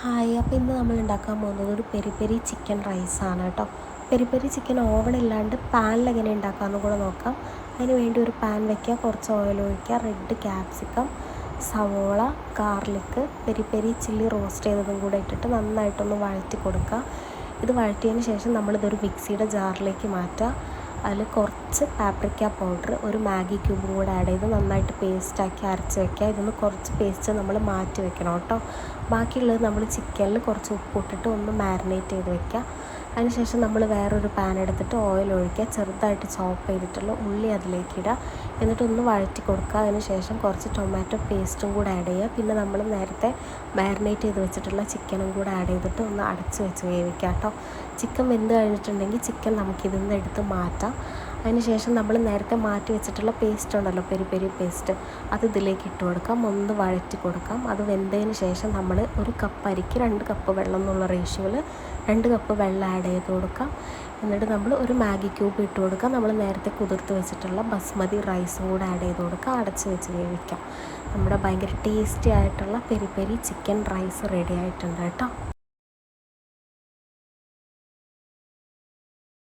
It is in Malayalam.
ഹായ്, അപ്പോൾ ഇന്ന് നമ്മൾ ഉണ്ടാക്കാൻ പോകുന്നത് ഒരു പെരി പെരി ചിക്കൻ റൈസാണ് കേട്ടോ. പെരി പെരി ചിക്കൻ ഓവണില്ലാണ്ട് പാനിൽ എങ്ങനെ ഉണ്ടാക്കാമെന്ന് കൂടെ നോക്കാം. അതിന് വേണ്ടി ഒരു പാൻ വയ്ക്കുക, കുറച്ച് ഓയിൽ ഒഴിക്കുക, റെഡ് ക്യാപ്സിക്കം, സവോള, garlic, peri peri chilli roast ചെയ്തതും കൂടെ ഇട്ടിട്ട് നന്നായിട്ടൊന്ന് വഴറ്റി കൊടുക്കുക. ഇത് വഴറ്റിയതിന് ശേഷം നമ്മളിതൊരു മിക്സിയുടെ ജാറിലേക്ക് മാറ്റുക. അതിൽ കുറച്ച് പാപ്രിക്ക പൗഡർ, ഒരു മാഗി ക്യൂബും കൂടെ ആഡ് ചെയ്ത് നന്നായിട്ട് പേസ്റ്റാക്കി അരച്ച് വയ്ക്കുക. ഇതൊന്ന് കുറച്ച് പേസ്റ്റ് നമ്മൾ മാറ്റി വെക്കണം കേട്ടോ. ബാക്കിയുള്ളത് നമ്മൾ ചിക്കനിൽ കുറച്ച് ഉപ്പിട്ടിട്ട് ഒന്ന് മാരിനേറ്റ് ചെയ്ത് വെക്കുക. അതിനുശേഷം നമ്മൾ വേറൊരു പാൻ എടുത്തിട്ട് ഓയിൽ ഒഴിക്കുക, ചെറുതായിട്ട് ചോപ്പ് ചെയ്തിട്ടുള്ള ഉള്ളി അതിലേക്ക് ഇടുക, എന്നിട്ടൊന്ന് വഴറ്റി കൊടുക്കുക. അതിനുശേഷം കുറച്ച് ടൊമാറ്റോ പേസ്റ്റും കൂടെ ആഡ് ചെയ്യുക. പിന്നെ നമ്മൾ നേരത്തെ മാരിനേറ്റ് ചെയ്ത് വെച്ചിട്ടുള്ള ചിക്കനും കൂടെ ആഡ് ചെയ്തിട്ട് ഒന്ന് അടച്ച് വെച്ച് വേവിക്കുക കേട്ടോ. ചിക്കൻ വെന്ത് കഴിഞ്ഞിട്ടുണ്ടെങ്കിൽ ചിക്കൻ നമുക്കിതിൽ നിന്ന് എടുത്ത് മാറ്റാം. അതിനുശേഷം നമ്മൾ നേരത്തെ മാറ്റി വെച്ചിട്ടുള്ള പേസ്റ്റ് ഉണ്ടല്ലോ, പെരി പെരി പേസ്റ്റ്, അത് ഇതിലേക്ക് ഇട്ട് കൊടുക്കാം, ഒന്ന് വഴറ്റി കൊടുക്കാം. അത് വെന്തതിന് ശേഷം നമ്മൾ ഒരു കപ്പ് അരിക്ക് 2 കപ്പ് വെള്ളം എന്നുള്ള റേഷ്യോയിൽ 2 കപ്പ് വെള്ളം ആഡ് ചെയ്ത് കൊടുക്കാം. എന്നിട്ട് നമ്മൾ ഒരു മാഗി ക്യൂബ് ഇട്ട് കൊടുക്കാം. നമ്മൾ നേരത്തെ കുതിർത്ത് വെച്ചിട്ടുള്ള ബസ്മതി റൈസും കൂടെ ആഡ് ചെയ്ത് കൊടുക്കുക, അടച്ച് വെച്ച് വേവിക്കാം. നമ്മുടെ ഭയങ്കര ടേസ്റ്റി ആയിട്ടുള്ള peri peri chicken rice ready ആയിട്ടുണ്ട് കേട്ടോ.